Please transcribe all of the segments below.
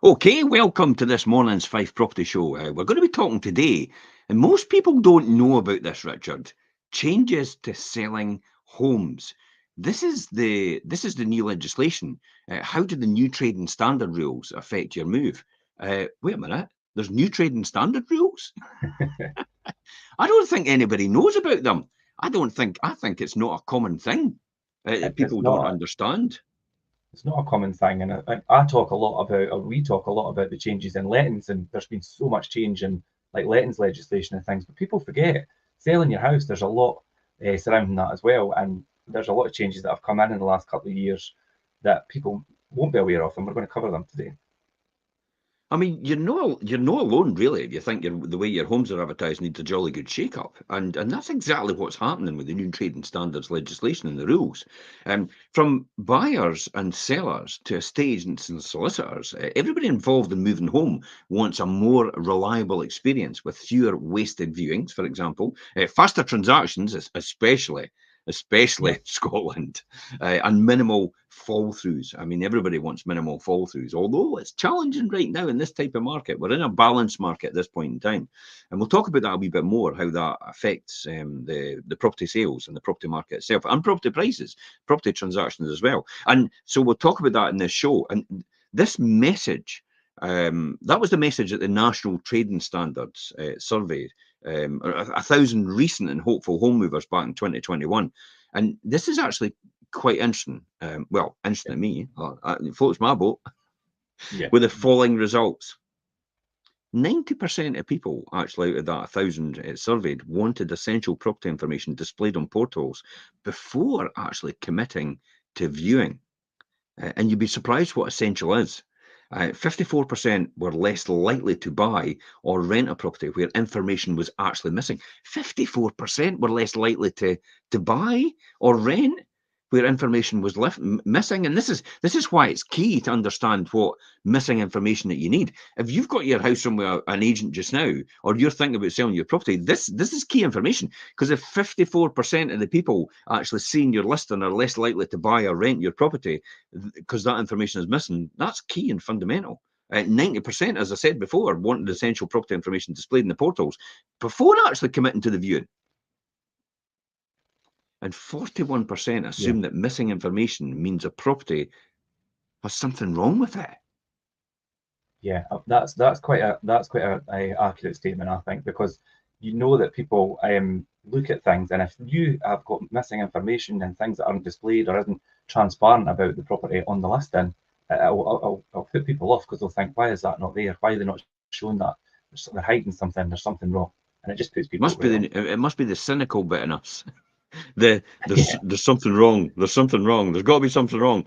Okay, welcome to this morning's Fife Property Show. We're going to be talking today, and most people don't know about this, Richard. Changes to selling homes. This is the new legislation. How do the new trading standard rules affect your move? Wait a minute. There's new trading standard rules. I don't think anybody knows about them. I think it's not a common thing. It's People don't not understand. it's not a common thing, and I talk a lot about, or we talk a lot about the changes in lettings, and there's been so much change in like lettings legislation and things, but people forget selling your house. There's a lot surrounding that as well, and there's a lot of changes that have come in the last couple of years that people won't be aware of, and we're going to cover them today. I mean, you're not alone, really, if you think the way your homes are advertised needs a jolly good shake-up. And that's exactly what's happening with the new trading standards legislation and the rules. From buyers and sellers to estate agents and solicitors, everybody involved in moving home wants a more reliable experience with fewer wasted viewings, for example, faster transactions, especially Yeah, Scotland, and minimal fall throughs. I mean, everybody wants minimal fall throughs, although it's challenging right now in this type of market. We're in a balanced market at this point in time. And we'll talk about that a wee bit more, how that affects the property sales and the property market itself and property prices, property transactions as well. And so we'll talk about that in this show. And this message, that was the message at the National Trading Standards survey. 1,000 recent and hopeful home movers back in 2021. And this is actually quite interesting. Well, interesting to me. It floats my boat yeah, with the following results. 90% of people actually out of that 1,000 surveyed wanted essential property information displayed on portals before actually committing to viewing. And you'd be surprised what essential is. 54% were less likely to buy or rent a property where information was actually missing. 54% were less likely to buy or rent where information was missing. And this is why it's key to understand what missing information that you need. If you've got your house somewhere, an agent just now, or you're thinking about selling your property, this is key information. Because if 54% of the people actually seeing your listing are less likely to buy or rent your property, because that information is missing, that's key and fundamental. 90%, as I said before, wanted essential property information displayed in the portals before actually committing to the viewing. And 41% yeah. assume that missing information means a property has something wrong with it. Yeah, that's quite a accurate statement, I think, because you know that people look at things, and if you have got missing information and things that aren't displayed or isn't transparent about the property on the listing, it'll put people off because they'll think, why is that not there? Why are they not showing that? They're hiding something. There's something wrong, and it just puts people Must be right off. it must be the cynical bit in us. The there's Yeah, there's something wrong. There's something wrong. There's got to be something wrong.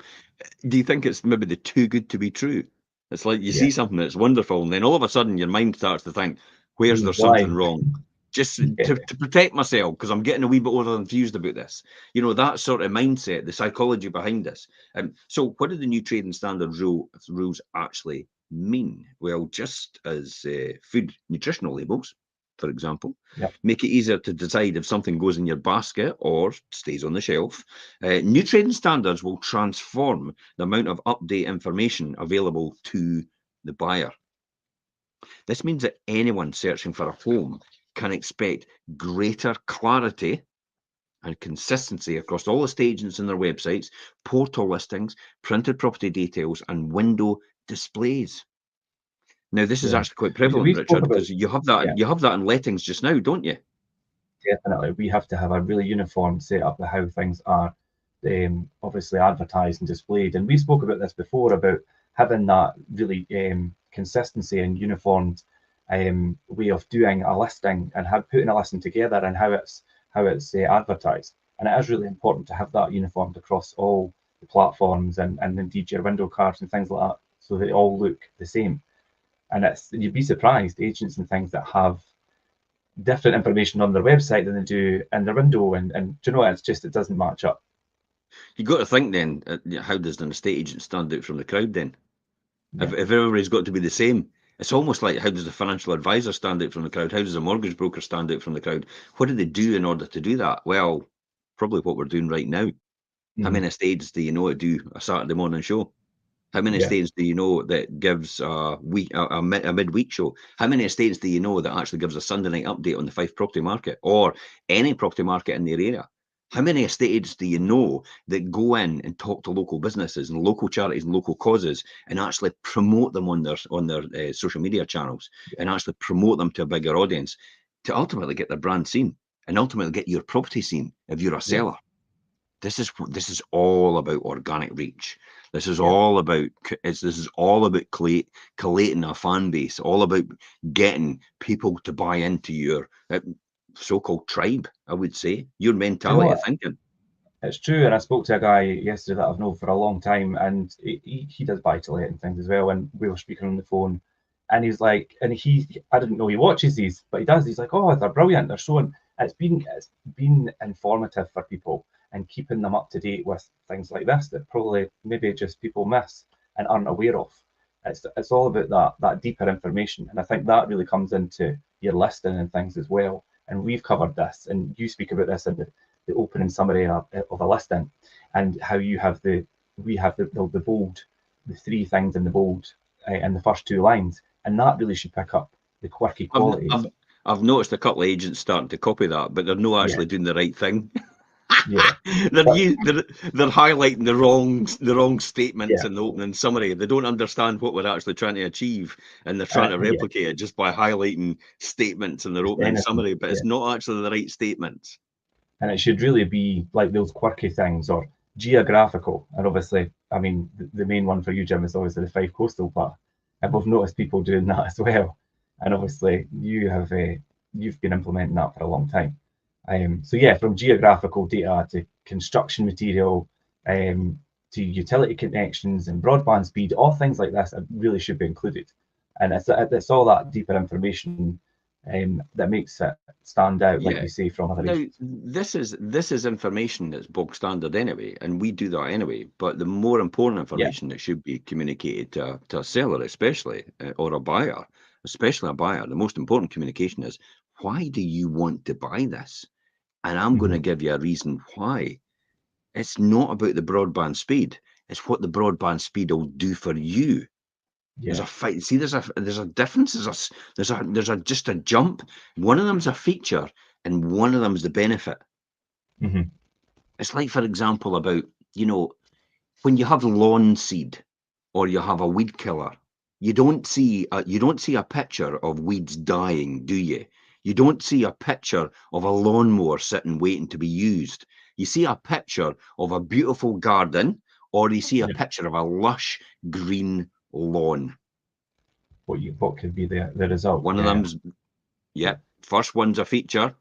Do you think it's maybe the too good to be true? It's like you yeah. see something that's wonderful, and then all of a sudden your mind starts to think, "Where's there something Why? wrong?" Just Yeah, to protect myself because I'm getting a wee bit over enthused about this. That sort of mindset, the psychology behind this. So, what do the new trading standard rules actually mean? Well, just as food nutritional labels, for example, yeah, make it easier to decide if something goes in your basket or stays on the shelf. New trading standards will transform the amount of update information available to the buyer. This means that anyone searching for a home can expect greater clarity and consistency across all estate agents and their websites, portal listings, printed property details, and window displays. Now, this is yeah. actually quite We prevalent, spoke Richard, about, because you have that. yeah. You have that in lettings just now, don't you? Definitely, we have to have a really uniform setup of how things are obviously advertised and displayed. And we spoke about this before about having that really consistency and uniformed way of doing a listing and how putting a listing together and how it's advertised. And it is really important to have that uniformed across all the platforms and indeed your window cards and things like that, so they all look the same. And you'd be surprised agents and things that have different information on their website than they do in their window, and do you know what? It doesn't match up. You got to think then, how does an estate agent stand out from the crowd then? If, Yeah, if everybody's got to be the same, it's almost like how does the financial advisor stand out from the crowd? How does a mortgage broker stand out from the crowd? What do they do in order to do that? Well, probably what we're doing right now. How mm, many estate agents do you know that do a Saturday morning show? How many Yeah. estates do you know that gives a midweek show? How many estates do you know that actually gives a Sunday night update on the Fife property market or any property market in their area? How many estates do you know that go in and talk to local businesses and local charities and local causes and actually promote them on their social media channels Yeah. and actually promote them to a bigger audience to ultimately get their brand seen and ultimately get your property seen if you're a Yeah. seller? This is all about organic reach. This is Yeah. all about collating a fan base, all about getting people to buy into your so-called tribe. I would say your Do you know mentality of what? thinking. It's true, and I spoke to a guy yesterday that I've known for a long time, and he does buy to let and things as well. And we were speaking on the phone, and he's like, and I didn't know he watches these, but he does. He's like, oh, they're brilliant. They're showing. It's been informative for people and keeping them up to date with things like this that probably maybe just people miss and aren't aware of. It's all about that deeper information, and I think that really comes into your listing and things as well. And we've covered this, and you speak about this in the opening summary of a listing, and how we have the bold, the three things in the bold in the first two lines, and that really should pick up the quirky I've, qualities. I've, I've noticed a couple of agents starting to copy that, but they're not Yeah, actually doing the right thing. yeah, they're, but u- they're they're highlighting the wrong statements yeah, in the opening summary. They don't understand what we're actually trying to achieve, and they're trying to yeah, replicate it just by highlighting statements in their just opening anything. summary. But Yeah, it's not actually the right statements. and it should really be like those quirky things or geographical. And obviously, I mean, the main one for you, Jim, is obviously the Fife coastal, but I've noticed people doing that as well. And obviously, you've been implementing that for a long time. So yeah, from geographical data to construction material, um, to utility connections and broadband speed, all things like this really should be included. And it's all that deeper information that makes it stand out, like Yeah. you say, from other Now, agents. this is information that's bog standard anyway, and we do that anyway. But the more important Yeah. information that should be communicated to a seller, especially or a buyer, especially a buyer, the most important communication is, why do you want to buy this? And I'm going Mhm. to give you a reason why. It's not about the broadband speed. It's what the broadband speed will do for you. There's Yeah. a fight. See, there's a difference. There's a just a jump. One of them's a feature, and one of them's the benefit. Mhm. It's like, for example, about when you have lawn seed or you have a weed killer, you don't see a picture of weeds dying, do you? You don't see a picture of a lawnmower sitting waiting to be used. You see a picture of a beautiful garden, or you see a Yeah. picture of a lush green lawn. What could be the result? One of Yeah. them's, yeah, first one's a feature,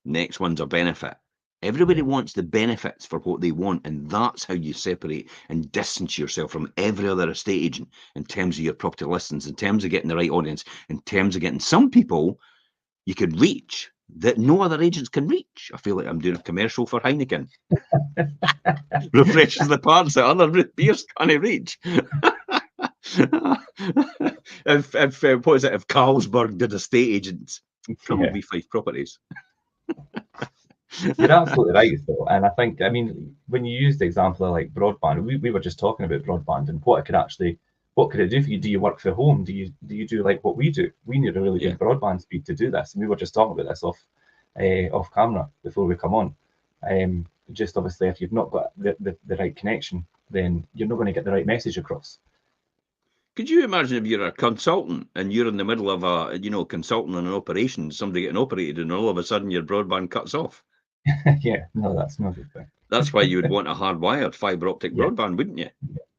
next one's a benefit. Everybody Yeah. wants the benefits for what they want, and that's how you separate and distance yourself from every other estate agent in terms of your property listings, in terms of getting the right audience, in terms of getting some people you can reach that no other agents can reach. I feel like I'm doing a commercial for Heineken. Refreshes the pants that other beers can't reach. if what is it? If Carlsberg did estate agents, Yeah. probably Fife Properties. You're absolutely right, though. And I think, I mean, when you use the example of like broadband, we were just talking about broadband and what could it do for you? Do you work from home? Do you do like what we do? We need a really Yeah. good broadband speed to do this. And we were just talking about this off camera before we come on. Just obviously, if you've not got the right connection, then you're not going to get the right message across. Could you imagine if you're a consultant and you're in the middle of consulting on an operation, somebody getting operated, and all of a sudden your broadband cuts off? Yeah, no, that's not a good thing. That's why you would want a hardwired fiber optic Yeah, broadband, wouldn't you?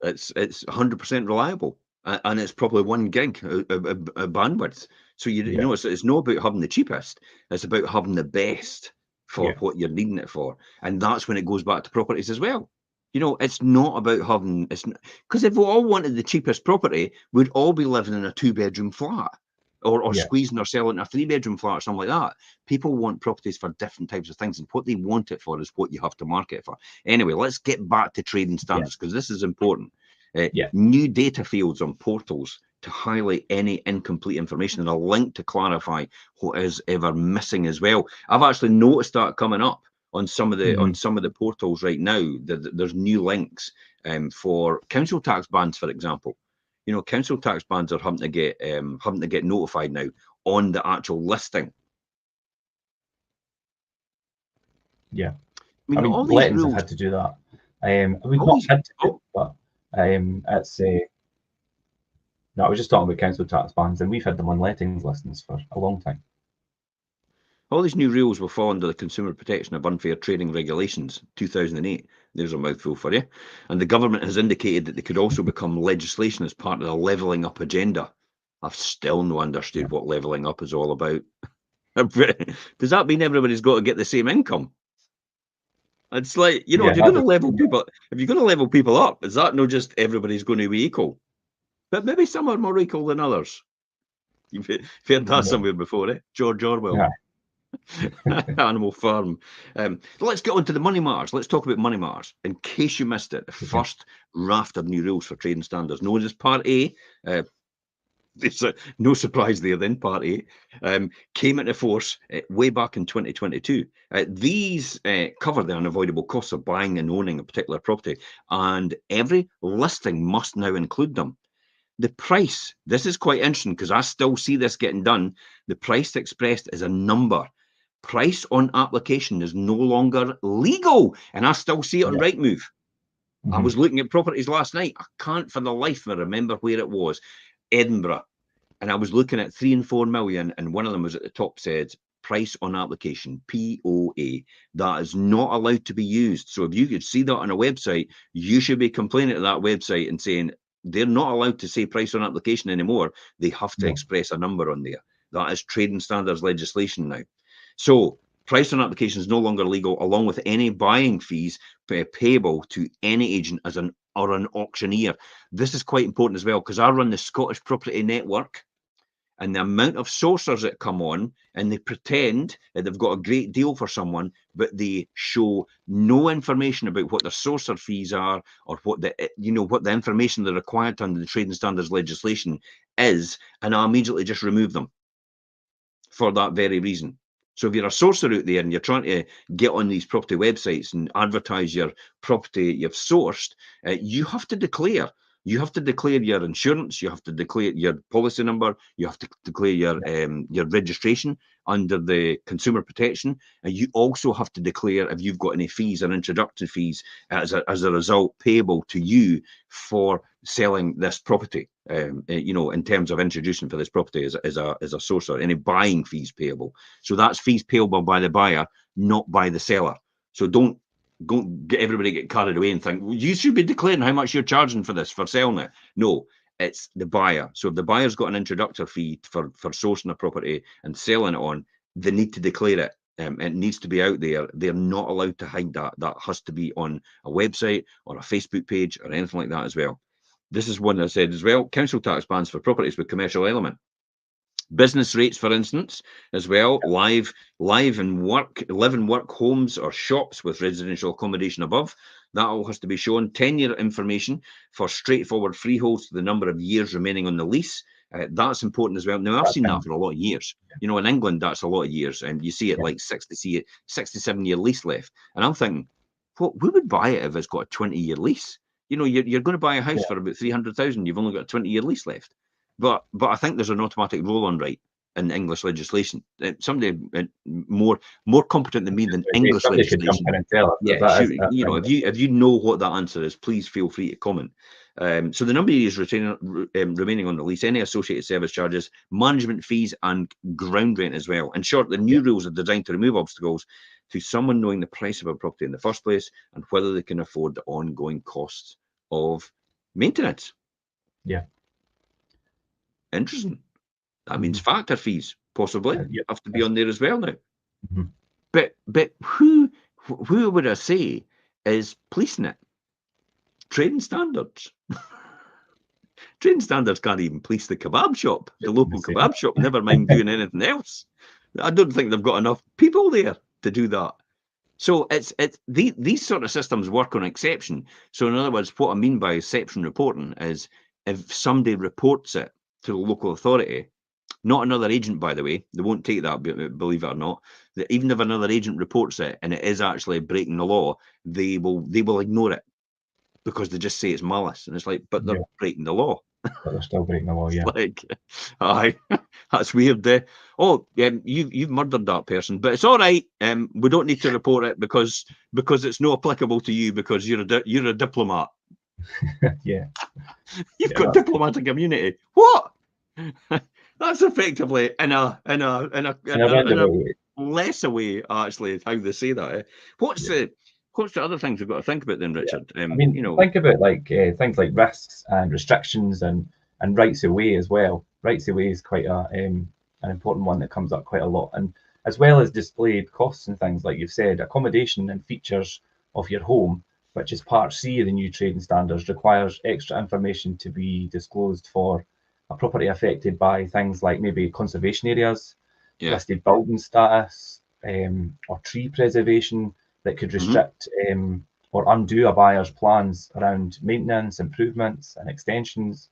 It's 100% reliable, and it's probably 1 gig bandwidth. So yeah, it's not about having the cheapest. It's about having the best for yeah, what you're needing it for, and that's when it goes back to properties as well. It's not about having because if we all wanted the cheapest property, we'd all be living in a 2-bedroom flat, or yeah, squeezing or selling a 3-bedroom flat or something like that. People want properties for different types of things, and what they want it for is what you have to market it for. Anyway, let's get back to trading yeah, standards because this is important. yeah. New data fields on portals to highlight any incomplete information and a link to clarify what is ever missing as well. I've actually noticed that coming up on some of the Mhm. portals right now. There's new links for council tax bans, for example. You know, council tax bans are having to get notified now on the actual listing. Yeah. I mean, all these lettings have rules. had to do that. We've All not these, had to do it, but it's no, I was just talking about council tax bans, and we've had them on lettings listings for a long time. all these new rules will fall under the Consumer Protection of Unfair Trading Regulations, 2008. There's a mouthful for you. And the government has indicated that they could also become legislation as part of the levelling up agenda. I've still not understood what levelling up is all about. Does that mean everybody's got to get the same income? It's like, you know, Yeah, if you're going to level people up, is that not just everybody's going to be equal? But maybe some are more equal than others. You've heard that somewhere before, eh? George Orwell. Yeah. Animal Farm. Let's get on to the money matters. Let's talk about money matters. In case you missed it, the first raft of new rules for trading standards, known as Part A, it's no surprise there then, Part A, came into force way back in 2022. These cover the unavoidable costs of buying and owning a particular property, and every listing must now include them. The price, this is quite interesting because I still see this getting done. The price expressed is a number. Price on application is no longer legal, and I still see it on Rightmove. I was looking at properties last night. I can't for the life of me remember where it was. Edinburgh. And I was looking at 3 and 4 million, and one of them was at the top said price on application, POA. That is not allowed to be used. So if you could see that on a website, you should be complaining to that website and saying they're not allowed to say price on application anymore. They have to express a number on there. That is trading standards legislation now. So price on application is no longer legal, along with any buying fees payable to any agent as an auctioneer. This is quite important as well because I run the Scottish Property Network, and the amount of sourcers that come on and they pretend that they've got a great deal for someone, but they show no information about what their sourcer fees are or what the information they're required under the trading standards legislation is, and I immediately just remove them for that very reason. So if you're a sourcer out there and you're trying to get on these property websites and advertise your property you've sourced, you have to declare. You have to declare your insurance. You have to declare your policy number. You have to declare your registration under the consumer protection, and you also have to declare if you've got any fees or introduction fees as a result payable to you for selling this property. In terms of introducing for this property as a sourcer, any buying fees payable. So that's fees payable by the buyer, not by the seller. So don't get everybody get carried away and think, well, you should be declaring how much you're charging for this, for selling it. No, it's the buyer. So if the buyer's got an introductory fee for sourcing a property and selling it on, they need to declare it. It needs to be out there. They're not allowed to hide that. That has to be on a website or a Facebook page or anything like that as well. This is one I said as well. Council tax bans for properties with commercial element. Business rates, for instance, as well. Live and work homes or shops with residential accommodation above. That all has to be shown. Tenure information for straightforward freeholds to the number of years remaining on the lease. That's important as well. Now, I've seen that for a lot of years. You know, in England, that's a lot of years. And you see it like 67-year lease left. And I'm thinking, who would buy it if it's got a 20-year lease? You know, you're going to buy a house for about 300,000. You've only got a 20-year lease left. But I think there's an automatic roll-on right in English legislation. Somebody more competent than me than English somebody legislation. Could jump in and tell us. Yeah, if you know what that answer is, please feel free to comment. So the number of years remaining on the lease, any associated service charges, management fees, and ground rent as well. In short, the new rules are designed to remove obstacles to someone knowing the price of a property in the first place and whether they can afford the ongoing costs of maintenance. Yeah. Interesting. That means factor fees possibly have to be on there as well now. But who would I say is policing it? Trading standards. Trading standards can't even police the kebab shop, the local kebab shop, never mind doing anything else. I don't think they've got enough people there to do that. So these sort of systems work on exception. So in other words, what I mean by exception reporting is if somebody reports it to the local authority, not another agent, by the way, they won't take that, believe it or not. Even if another agent reports it and it is actually breaking the law, they will ignore it. because they just say it's malice, and it's like, but they're Yeah. breaking the law. But they're still breaking the law. It's Yeah. like, aye, that's weird. Oh, you've murdered that person, but it's all right. We don't need to report it because it's not applicable to you because you're a diplomat. Yeah. You've Yeah. got diplomatic immunity. What? That's effectively in a In a roundabout way. lesser way, actually, how they say that. What's Yeah. the other things we've got to think about then, Yeah. Richard? I mean, think about like things like risks and restrictions and rights of way as well. Rights of way is quite an important one that comes up quite a lot, and as well as displayed costs and things like you've said, accommodation and features of your home, which is Part C of the new trading standards, requires extra information to be disclosed for a property affected by things like maybe conservation areas, Yeah. listed building status, or tree preservation that could restrict or undo a buyer's plans around maintenance, improvements, and extensions.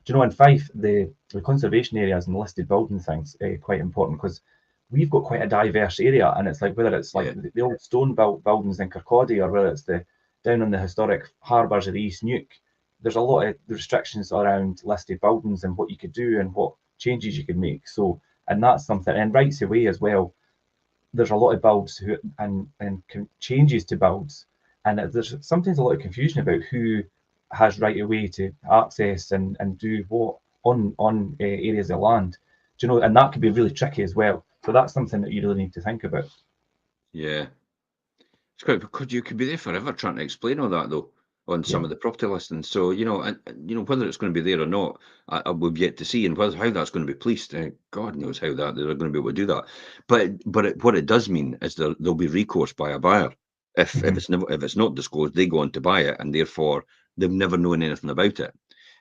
Do you know, in Fife, the conservation areas and listed building things quite important because we've got quite a diverse area, and it's like whether it's like Yeah. the old stone buildings in Kirkcaldy or whether it's the down on the historic harbours of the East Nuke. There's a lot of restrictions around listed buildings and what you could do and what changes you could make. So, and that's something, and rights away as well. There's a lot of builds and changes to builds, and there's sometimes a lot of confusion about who has right of way to access and do what on areas of land. Do you know? And that can be really tricky as well. So that's something that you really need to think about. Yeah. It's quite because you could be there forever trying to explain all that though on Yeah. some of the property listings. So and whether it's going to be there or not, we've yet to see, and whether how that's going to be policed. God knows how that they're going to be able to do that. But what it does mean is there'll be recourse by a buyer if Mhm. if it's not disclosed, they go on to buy it, and therefore they've never known anything about it.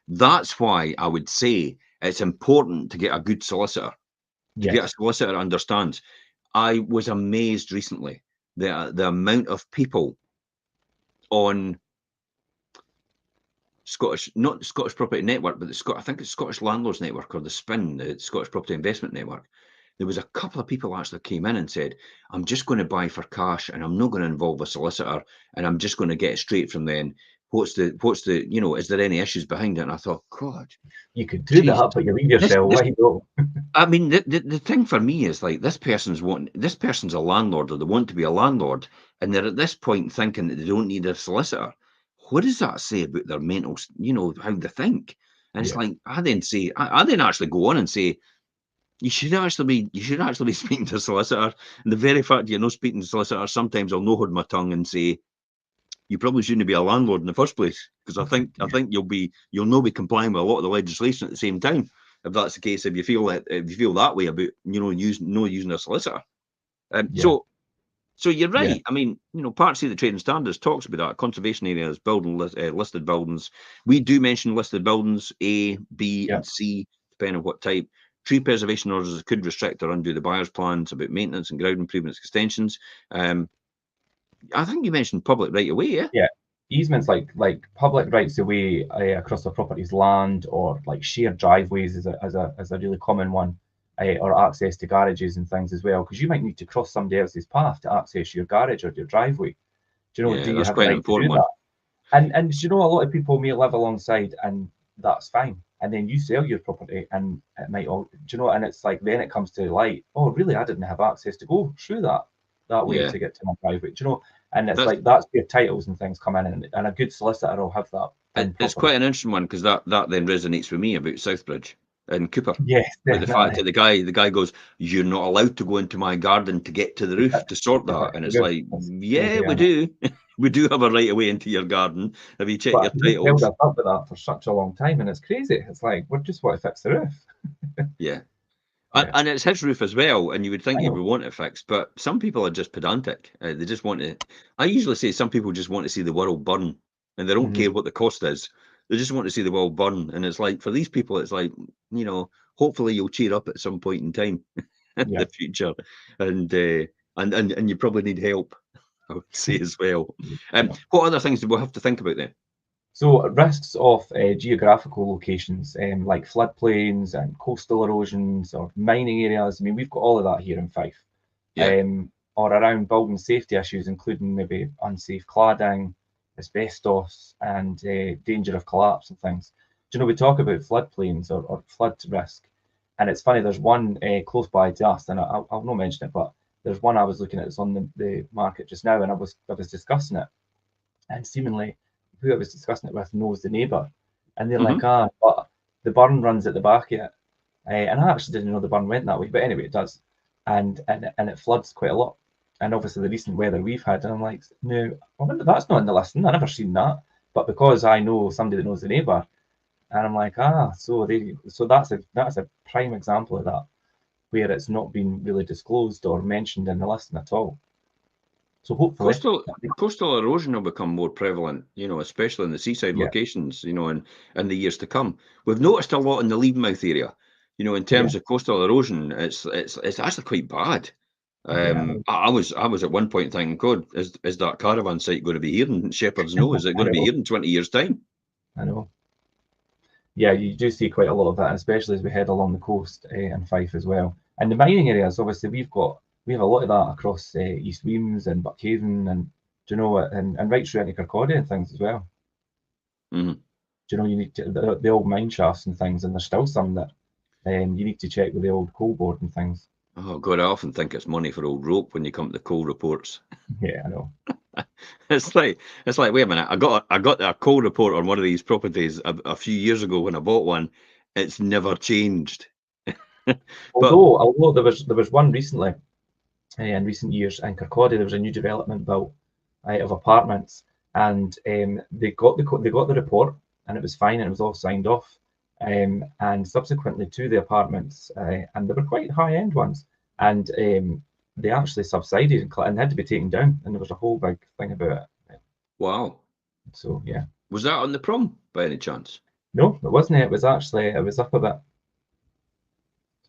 That's why I would say it's important to get a good solicitor, to get a Yes. solicitor that understands. I was amazed recently the amount of people on Scottish, not the Scottish Property Network, but I think it's Scottish Landlords Network or the SPIN, the Scottish Property Investment Network. There was a couple of people actually came in and said, "I'm just going to buy for cash, and I'm not going to involve a solicitor, and I'm just going to get it straight from then. What's the is there any issues behind it?" And I thought, God, You could do Jesus, that, but you leave this yourself this wide open. I mean, the thing for me is like this person's a landlord or they want to be a landlord, and they're at this point thinking that they don't need a solicitor. What does that say about their mental, how they think? And it's Yeah. like I then actually go on and say you should actually be speaking to a solicitor. And the very fact you're not speaking to a solicitor, sometimes I'll no hold my tongue and say you probably shouldn't be a landlord in the first place because I think you'll not be complying with a lot of the legislation at the same time. If that's the case, if you feel that way about using a solicitor, Yeah. so you're Yeah. right. I mean, Part C of the trading standards talks about that conservation areas, listed buildings. We do mention listed buildings A, B, Yeah. and C, depending on what type. Tree preservation orders could restrict or undo the buyer's plans about maintenance and ground improvements extensions. I think you mentioned public right away, yeah. Yeah, easements like public rights of way across the property's land, or like shared driveways is a really common one, or access to garages and things as well, because you might need to cross somebody else's path to access your garage or your driveway. Do you know? Do Yeah, you that's have a quite an right to do important one. that? And do you know, a lot of people may live alongside, and that's fine. And then you sell your property, and it might all, do you know? And it's like then it comes to light. Oh, really? I didn't have access to go through that way Yeah, to get to my driveway. Do you know? And it's that's like that's where titles and things come in, and a good solicitor will have that done it's properly. quite an interesting one because that then resonates with me about Southbridge and Cooper. Yes, But the fact definitely. that the guy goes, "You're not allowed to go into my garden to get to the roof to sort It's that," like, and it's forgive, like, that's yeah, crazy, we isn't it? do, we do have a right of way into your garden if you check But your we've held titles. us up with that for such a long time, and it's crazy. It's like we just want to fix the roof. Yeah. And, Yeah, and it's his roof as well, and you would think I he would know. want it fixed, but some people are just pedantic. They just want to. I usually say some people just want to see the world burn, and they don't Hmm. care what the cost is. They just want to see the world burn, and it's like for these people, it's like hopefully you'll cheer up at some point in time in Yeah, the future, and and you probably need help. I would say as well. yeah. What other things do we have to think about then? So risks of geographical locations, like floodplains and coastal erosions or mining areas. I mean, we've got all of that here in Fife. Yeah, Or around building safety issues, including maybe unsafe cladding, asbestos and danger of collapse and things. Do you know, we talk about floodplains or flood risk, and it's funny, there's one close by to us, and I'll not mention it, but there's one I was looking at that's on the market just now, and I was discussing it, and seemingly who I was discussing it with knows the neighbour, and they're like, but the burn runs at the back of it, and I actually didn't know the burn went that way, but anyway, it does, and it floods quite a lot, and obviously the recent weather we've had, and I'm like, no, I wonder, that's not in the listing, I never seen that, but because I know somebody that knows the neighbour, and I'm like, so that's a prime example of that, where it's not been really disclosed or mentioned in the listing at all. So hopefully, coastal erosion will become more prevalent, especially in the seaside locations, in the years to come. We've noticed a lot in the Leadmouth area, in terms of coastal erosion. It's actually quite bad. I was at one point thinking, God, is that caravan site going to be here in Shepherd's Knowe? Is it going to be here in 20 years' time? I know. Yeah, you do see quite a lot of that, especially as we head along the coast and Fife as well. And the mining areas, obviously, we have a lot of that across East Weems and Buckhaven, and and right through into Kirkcaldy and things as well. Mm-hmm. You need the old mine shafts and things, and there's still some that you need to check with the old coal board and things. Oh God, I often think it's money for old rope when you come to coal reports. Yeah, I know. It's like, wait a minute, I got a coal report on one of these properties a few years ago when I bought one. It's never changed. Although there was one recently in recent years in Kirkcaldy, there was a new development built of apartments, and they got the report, and it was fine, and it was all signed off. And subsequently to the apartments, and they were quite high end ones, and they actually subsided and had to be taken down, and there was a whole big thing about it. Wow. So yeah. Was that on the prom by any chance? No, it wasn't. It was up a bit,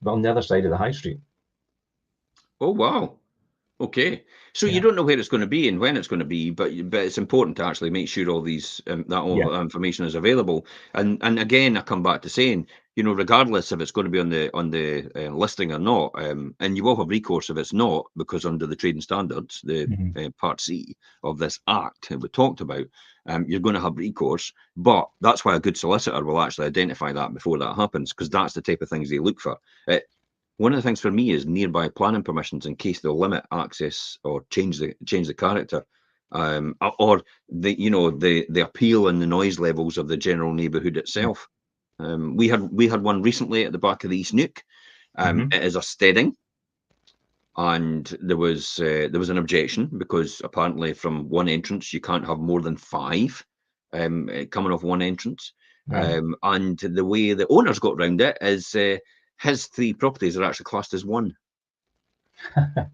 but on the other side of the high street. Oh wow. Okay, so you don't know where it's going to be and when it's going to be, but it's important to actually make sure all these that information is available. And again, I come back to saying, regardless if it's going to be on the listing or not, and you will have recourse if it's not, because under the trading standards, the Part C of this Act that we talked about, you're going to have recourse. But that's why a good solicitor will actually identify that before that happens, because that's the type of things they look for. One of the things for me is nearby planning permissions in case they'll limit access or change the character, or the appeal and the noise levels of the general neighbourhood itself. We had one recently at the back of the East Nook. It is a steading, and there was an objection because apparently from one entrance you can't have more than 5 coming off one entrance. Right. And the way the owners got around it is his 3 properties are actually classed as 1.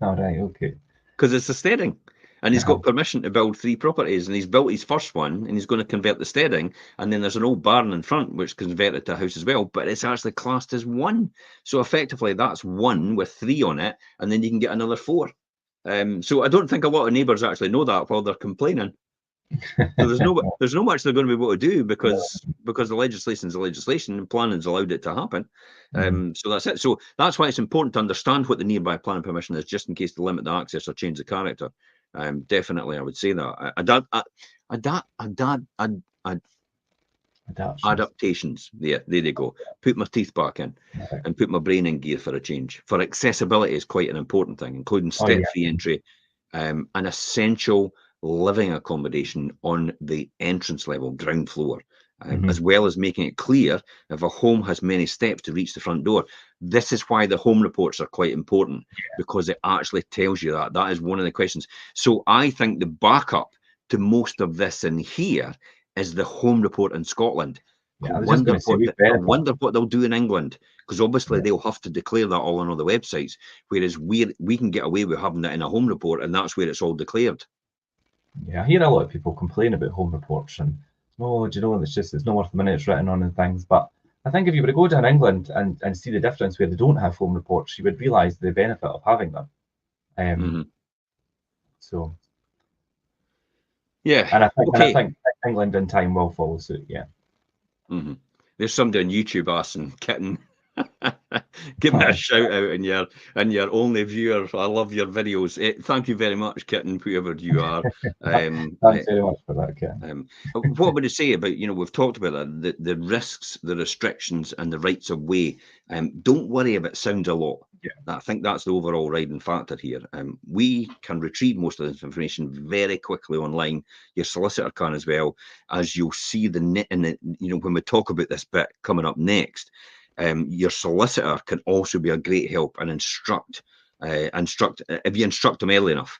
All right, okay. Because it's a steading. And he's got permission to build 3 properties, and he's built his first one, and he's going to convert the steading, and then there's an old barn in front which converted to a house as well, but it's actually classed as 1. So effectively that's 1 with 3 on it, and then you can get another 4. So I don't think a lot of neighbours actually know that while they're complaining. So there's no much they're going to be able to do because the legislation is the legislation and planning's allowed it to happen. So that's it. So that's why it's important to understand what the nearby planning permission is, just in case they limit the access or change the character. Definitely, I would say that. Adaptations. There they go. Put my teeth back in and put my brain in gear for a change. For accessibility is quite an important thing, including step-free entry, an essential living accommodation on the entrance level, ground floor, as well as making it clear if a home has many steps to reach the front door. This is why the home reports are quite important, because it actually tells you that. That is one of the questions. So I think the backup to most of this in here is the home report in Scotland. I wonder what they'll do in England, because obviously they'll have to declare that all on other websites, whereas we can get away with having that in a home report, and that's where it's all declared. Yeah, I hear a lot of people complain about home reports and, do you know, it's not worth the minute it's written on and things. But I think if you were to go down England and see the difference where they don't have home reports, you would realise the benefit of having them. So, yeah, and I think England in time will follow suit. Yeah. There's somebody on YouTube asking Kitten Give me a shout out in your only viewer. I love your videos. Thank you very much, Kitten, whoever you are. Thanks very much for that, Ken. What would I say about, we've talked about that, the risks, the restrictions, and the rights of way. Don't worry if it sounds a lot. Yeah. I think that's the overall riding factor here. We can retrieve most of this information very quickly online. Your solicitor can as well, as you'll see when we talk about this bit coming up next. Your solicitor can also be a great help and instruct if you instruct them early enough.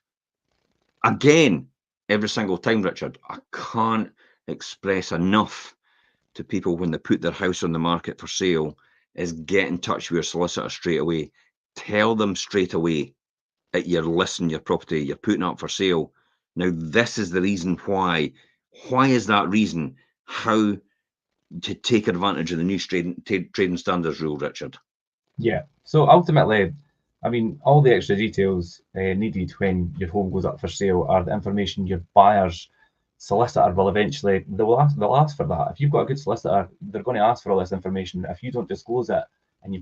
Again, every single time, Richard, I can't express enough to people when they put their house on the market for sale is get in touch with your solicitor straight away. Tell them straight away that you're listing your property, you're putting it up for sale. Now, this is the reason why. Why is that reason? How to take advantage of the new trading standards rule, Richard? Yeah. So ultimately, I mean, all the extra details needed when your home goes up for sale are the information your buyer's solicitor will eventually, they'll ask for that. If you've got a good solicitor, they're going to ask for all this information. If you don't disclose it and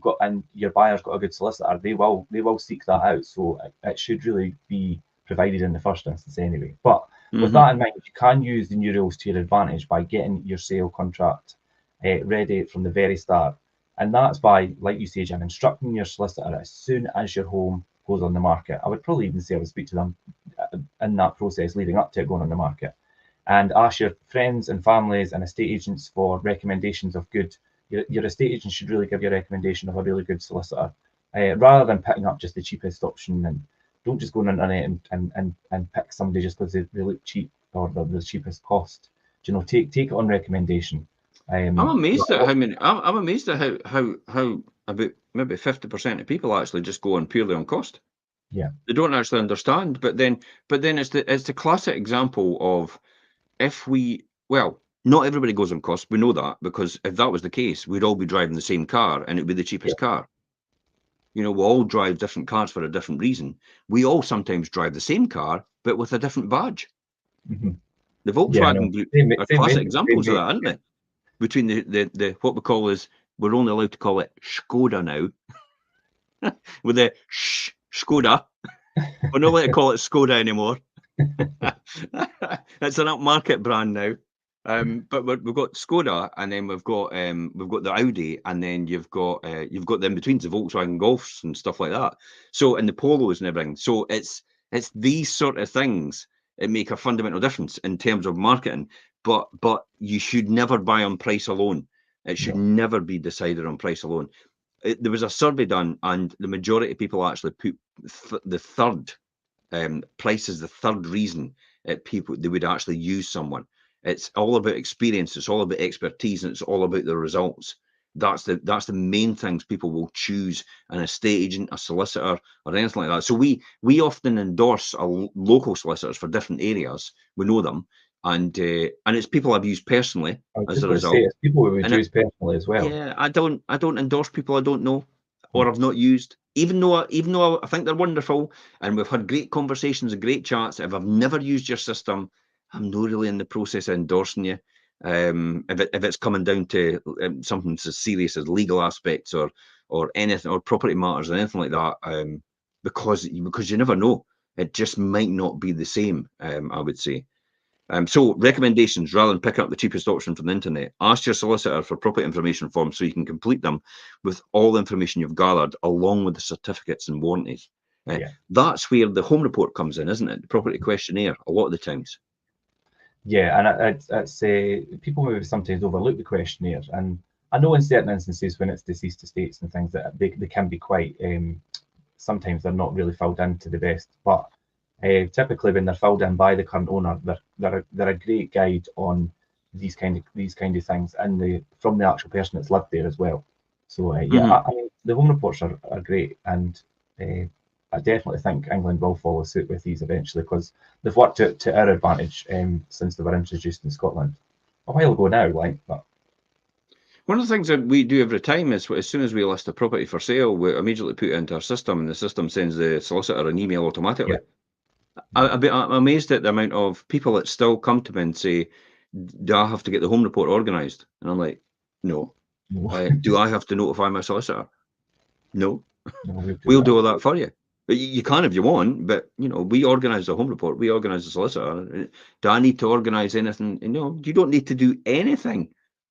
your buyer's got a good solicitor, they will seek that out. So it should really be provided in the first instance anyway. But with that in mind, you can use the new rules to your advantage by getting your sale contract ready from the very start. And that's by, like you say, Jim, instructing your solicitor as soon as your home goes on the market. I would probably even say I would speak to them in that process leading up to it going on the market. And ask your friends and families and estate agents for recommendations of good. Your estate agent should really give you a recommendation of a really good solicitor, rather than picking up just the cheapest option. And don't just go on the internet and pick somebody just because they look cheap or the cheapest cost. Take it on recommendation. I'm amazed at how many. I'm amazed at how about maybe 50% of people actually just go on purely on cost. Yeah, they don't actually understand. But then it's the classic example of not everybody goes on cost. We know that, because if that was the case, we'd all be driving the same car and it'd be the cheapest car. We all drive different cars for a different reason. We all sometimes drive the same car but with a different badge. Mm-hmm. The Volkswagen Group are classic examples of that, aren't they? Between the what we call we're only allowed to call it Skoda now. With the Skoda. We're not allowed to call it Skoda anymore. It's an upmarket brand now. But we've got Skoda, and then we've got the Audi, and then you've got the in betweens, the Volkswagen Golfs and stuff like that. So, and the Polos and everything. So it's these sort of things that make a fundamental difference in terms of marketing. But you should never buy on price alone. It should never be decided on price alone. There was a survey done, and the majority of people actually put the third price is the third reason people they would actually use someone. It's all about experience, it's all about expertise, and it's all about the results. That's the main things people will choose an estate agent, a solicitor, or anything like that. So we often endorse local solicitors for different areas. We know them, and it's people I've used personally as a result. It's people we would use personally as well. Yeah, I don't endorse people I don't know or I've not used, even though I think they're wonderful and we've had great conversations and great chats. If I've never used your system, I'm not really in the process of endorsing you. If it's coming down to something as serious as legal aspects or anything, or property matters or anything like that, because you never know, it just might not be the same. I would say. So recommendations, rather than picking up the cheapest option from the internet, ask your solicitor for property information forms so you can complete them with all the information you've gathered, along with the certificates and warranties. That's where the home report comes in, isn't it? The property questionnaire, a lot of the times. Yeah, and it's people maybe sometimes overlook the questionnaire, and I know in certain instances when it's deceased estates and things that they can be quite sometimes they're not really filled in to the best, but typically when they're filled in by the current owner, they're a great guide on these kind of things, and from the actual person that's lived there as well. So I mean, the home reports are great, and I definitely think England will follow suit with these eventually, because they've worked to our advantage since they were introduced in Scotland a while ago now. But one of the things that we do every time is, as soon as we list a property for sale, we immediately put it into our system, and the system sends the solicitor an email automatically. I'm amazed at the amount of people that still come to me and say, do I have to get the home report organised? And I'm like, no. Do I have to notify my solicitor? No, No, we'll do we'll that. do all that for you. But you can if you want, but we organise the home report, we organise the solicitor. Do I need to organise anything? No, you don't need to do anything.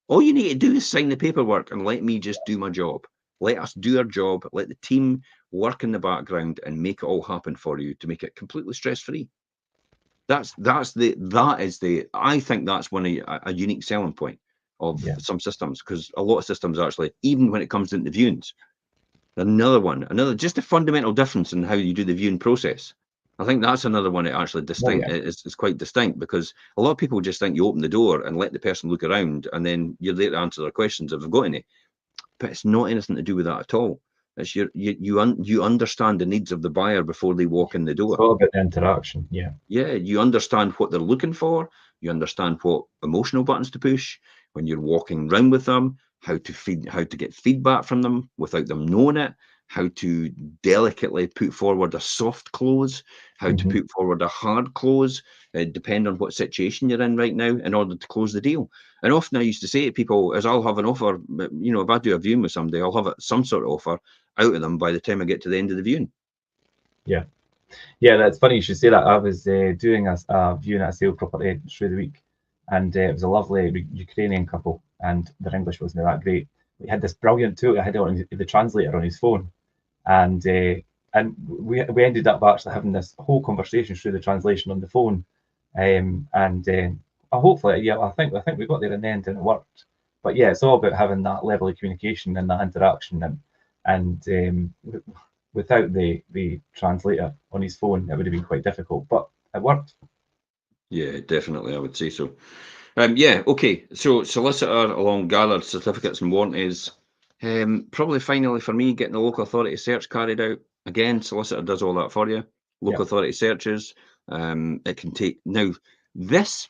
All you need to do is sign the paperwork and let me just do my job. Let us do our job, let the team work in the background and make it all happen for you to make it completely stress-free. I think that's a unique selling point of Yeah. some systems, because a lot of systems actually, even when it comes into viewings, another just a fundamental difference in how you do the viewing process. I think that's another one that actually Oh distinct yeah. is quite distinct, because a lot of people just think you open the door and let the person look around and then you're there to answer their questions if they've got any. But it's not anything to do with that at all. It's you understand the needs of the buyer before they walk in the It's door. all about the interaction. Yeah. Yeah, you understand what they're looking for. You understand what emotional buttons to push when you're walking around with them, how to get feedback from them without them knowing it, how to delicately put forward a soft close, how to Hmm. put forward a hard close, depending on what situation you're in right now, in order to close the deal. And often I used to say to people, is I'll have an offer, if I do a viewing with somebody, I'll have some sort of offer out of them by the time I get to the end of the viewing. Yeah. Yeah, that's funny you should say that. I was doing a viewing at a sale property through the week, and it was a lovely Ukrainian couple, and their English wasn't that great. He had this brilliant tool. I had it on the translator on his phone, and we ended up actually having this whole conversation through the translation on the phone, and hopefully, yeah, I think we got there in the end and it worked. But yeah, it's all about having that level of communication and that interaction, and without the translator on his phone, it would have been quite difficult, but it worked. Yeah, definitely, I would say so. Yeah, okay. So solicitor along gathered certificates and warranties. Probably finally for me, getting the local authority search carried out. Again, solicitor does all that for you. Yeah, Local authority searches. It can take now. This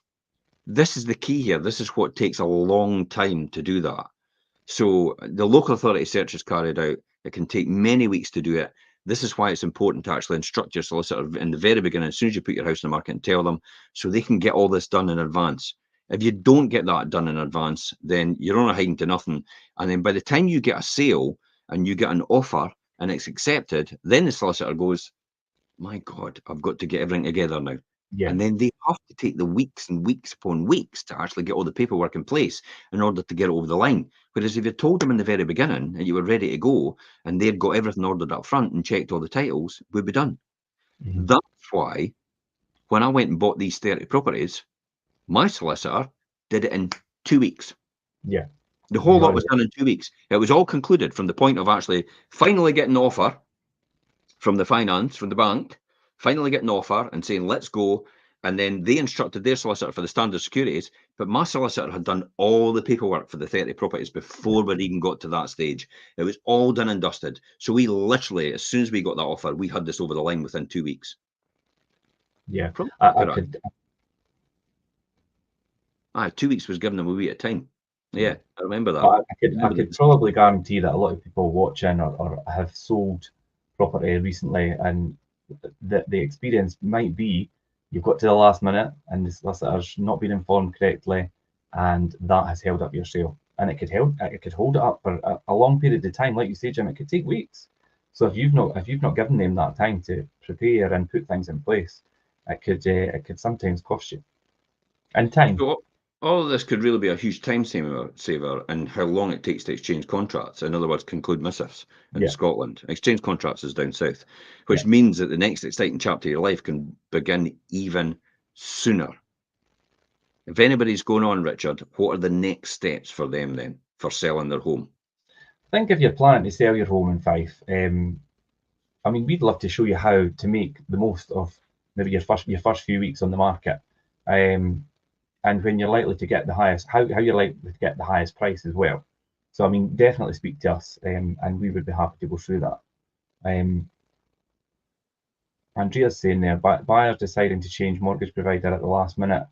this is the key here. This is what takes a long time to do that. So the local authority search is carried out. It can take many weeks to do it. This is why it's important to actually instruct your solicitor in the very beginning, as soon as you put your house in the market, and tell them so they can get all this done in advance. If you don't get that done in advance, then you're on a hiding to nothing. And then by the time you get a sale and you get an offer and it's accepted, then the solicitor goes, my God, I've got to get everything together now. yeah. And then they have to take the weeks and weeks upon weeks to actually get all the paperwork in place in order to get it over the line. Whereas if you told them in the very beginning and you were ready to go and they'd got everything ordered up front and checked all the titles, we'd be done. Mhm. That's why when I went and bought these 30 properties, my solicitor did it in 2 weeks. Yeah. The whole lot was Majority. done in 2 weeks. It was all concluded from the point of actually finally getting the offer from the bank, finally getting an offer and saying, let's go. And then they instructed their solicitor for the standard securities, but my solicitor had done all the paperwork for the 30 properties Yeah. before we even got to that stage. It was all done and dusted. So we literally, as soon as we got that offer, we had this over the line within 2 weeks. Yeah. From I could. 2 weeks was given them a wee bit of time. Yeah. Yeah, I remember that. But I I remember the could probably guarantee that a lot of people watching or have sold property recently, and the experience might be you've got to the last minute and the solicitor's not been informed correctly, and that has held up your sale. And it could hold it up for a long period of time, like you say, Jim. It could take weeks. So if you've not given them that time to prepare and put things in place, it could sometimes cost you and time. So all of this could really be a huge time saver in how long it takes to exchange contracts. In other words, conclude missives in Yeah, Scotland. Exchange contracts is down south, yeah. which means that the next exciting chapter of your life can begin even sooner. If anybody's going on, Richard, what are the next steps for them then for selling their home? I think if you're planning to sell your home in Fife, I mean, we'd love to show you how to make the most of maybe your first few weeks on the market, um, and when you're likely to get the highest, how you're likely to get the highest price as well. So I mean, definitely speak to us, and we would be happy to go through that. Um, Andrea's saying there, buyers deciding to change mortgage provider at the last minute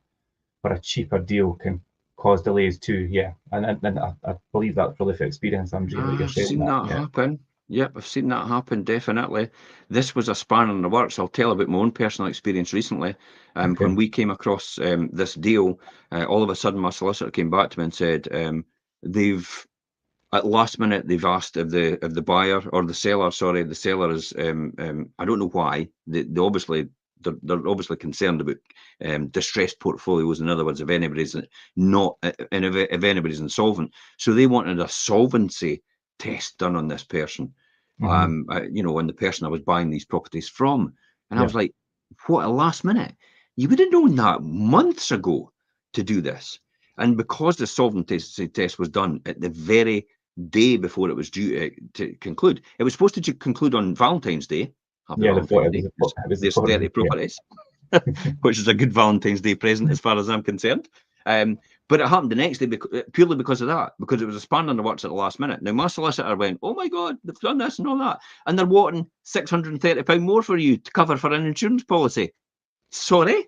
for a cheaper deal can cause delays too. Yeah, and I believe that's prolific experience, Andrea, that you're I've sharing seen that. that Yeah. happen. Yep, I've seen that happen, definitely. This was a spanner in the works. I'll tell about my own personal experience recently. Okay. When we came across this deal, all of a sudden my solicitor came back to me and said, they've At last minute, they've asked if the buyer or the seller, sorry, the seller is, I don't know why, they obviously, they're obviously concerned about distressed portfolios. In other words, if anybody's not, and if anybody's insolvent, so they wanted a solvency test done on this person, you know, on the person I was buying these properties from, and I was like, what a last minute! You would have known that months ago to do this. And because the solvency test was done at the very day before it was due to conclude. It was supposed to conclude on Valentine's Day. Happy Yeah, they thought Valentine's it Day. was There's important. 30 properties, which is a good Valentine's Day present as far as I'm concerned. But it happened the next day purely because of that, because it was a span in the works at the last minute. Now, my solicitor went, oh my God, they've done this and all that. And they're wanting £630 more for you to cover for an insurance policy. Sorry?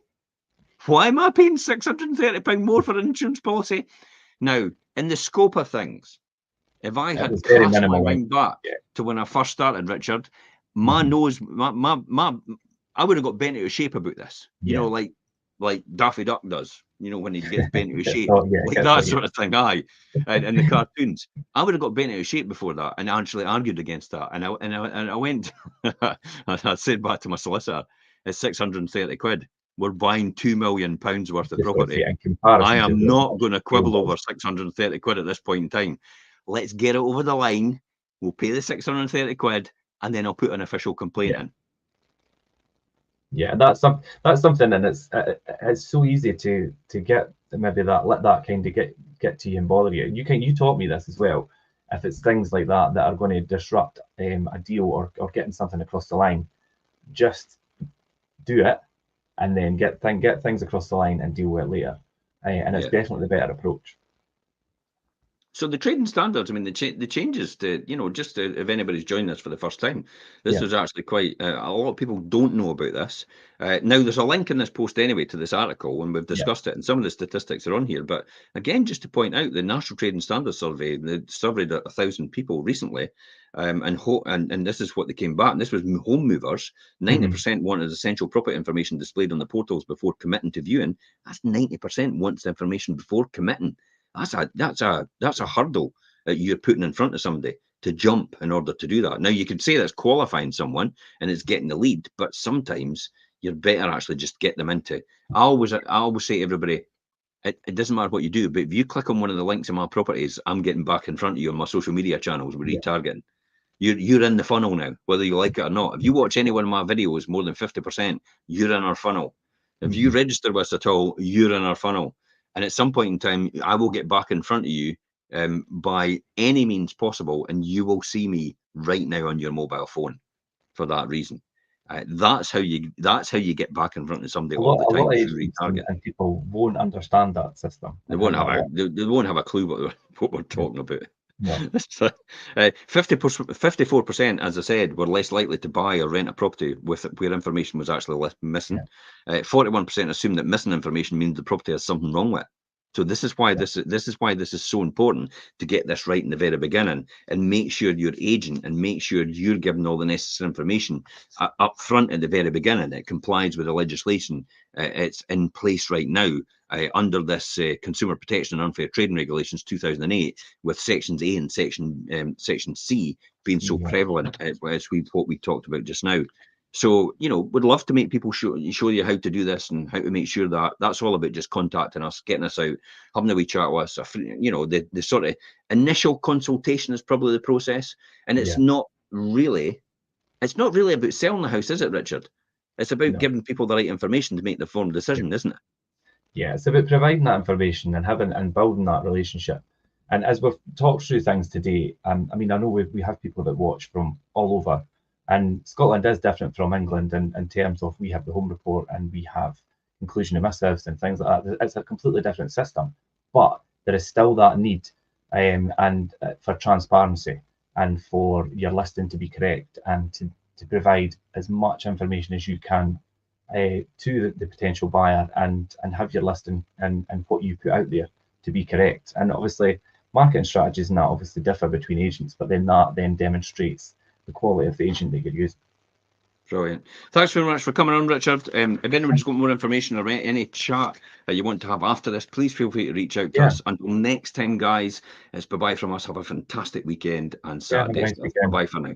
Why am I paying £630 more for an insurance policy? Now, in the scope of things, if I had very cast my minimal. mind back to when I first started, Richard, my nose, I would have got bent out of shape about this. You know, like Daffy Duck does. You know, when he gets bent out of shape, like that sort of thing. Aye, in the cartoons, I would have got bent out of shape before that, and actually argued against that. And I went. I said back to my solicitor, "It's £630. We're buying £2 million worth of property. I am not going to quibble over £630 at this point in time. Let's get it over the line. We'll pay the £630, and then I'll put an official complaint in." Yeah, that's something, and it's so easy to get maybe let that kind of get to you and bother you. You taught me this as well. If it's things like that that are going to disrupt a deal or getting something across the line, just do it, and then get things across the line and deal with it later. And it's definitely the better approach. So the trading standards, I mean, the changes to, you know, just if anybody's joining us for the first time, this was actually quite, a lot of people don't know about this. Now, there's a link in this post anyway to this article, and we've discussed it, and some of the statistics are on here. But again, just to point out, the National Trading Standards Survey, they surveyed 1,000 people recently, and this is what they came back, and this was home movers. 90% wanted essential property information displayed on the portals before committing to viewing. That's 90% wants information before committing. That's a hurdle that you're putting in front of somebody to jump in order to do that. Now, you could say that's qualifying someone and it's getting the lead, but sometimes you're better actually just get them into. I always say to everybody, it doesn't matter what you do, but if you click on one of the links in my properties, I'm getting back in front of you on my social media channels with retargeting. You're in the funnel now, whether you like it or not. If you watch any one of my videos more than 50%, you're in our funnel. If you register with us at all, you're in our funnel. And at some point in time, I will get back in front of you by any means possible, and you will see me right now on your mobile phone for that reason. That's how you get back in front of somebody all the time. A lot of agents and people won't understand that system. They won't have a clue what we're talking about. No. 54%, as I said, were less likely to buy or rent a property where information was actually missing. 41% assume that missing information means the property has something wrong with it. So this is why this is so important to get this right in the very beginning, and make sure your agent and make sure you're giving all the necessary information up front at the very beginning. It complies with the legislation. It's in place right now under this Consumer Protection and Unfair Trading Regulations 2008, with sections A and section C being so prevalent as what we talked about just now. So, you know, would love to make people show you how to do this and how to make sure that that's all about just contacting us, getting us out, having a wee chat with us. You know, the sort of initial consultation is probably the process. And it's not really about selling the house, is it, Richard? It's about giving people the right information to make the informed decision, isn't it? Yeah, it's about providing that information and having and building that relationship. And as we've talked through things today, I mean, I know we have people that watch from all over. And Scotland is different from England in terms of we have the home report and we have inclusion of missives and things like that. It's a completely different system, but there is still that need for transparency and for your listing to be correct and to provide as much information as you can to the potential buyer and have your listing and what you put out there to be correct. And obviously, marketing strategies and that obviously differ between agents, but then that then demonstrates the quality of the agent that you're using. Brilliant. Thanks very much for coming on, Richard. If anybody's got more information or any chat that you want to have after this, please feel free to reach out to us. Until next time, guys, it's bye-bye from us. Have a fantastic weekend and Yeah, have a Saturday nice stuff. weekend. Bye-bye for now.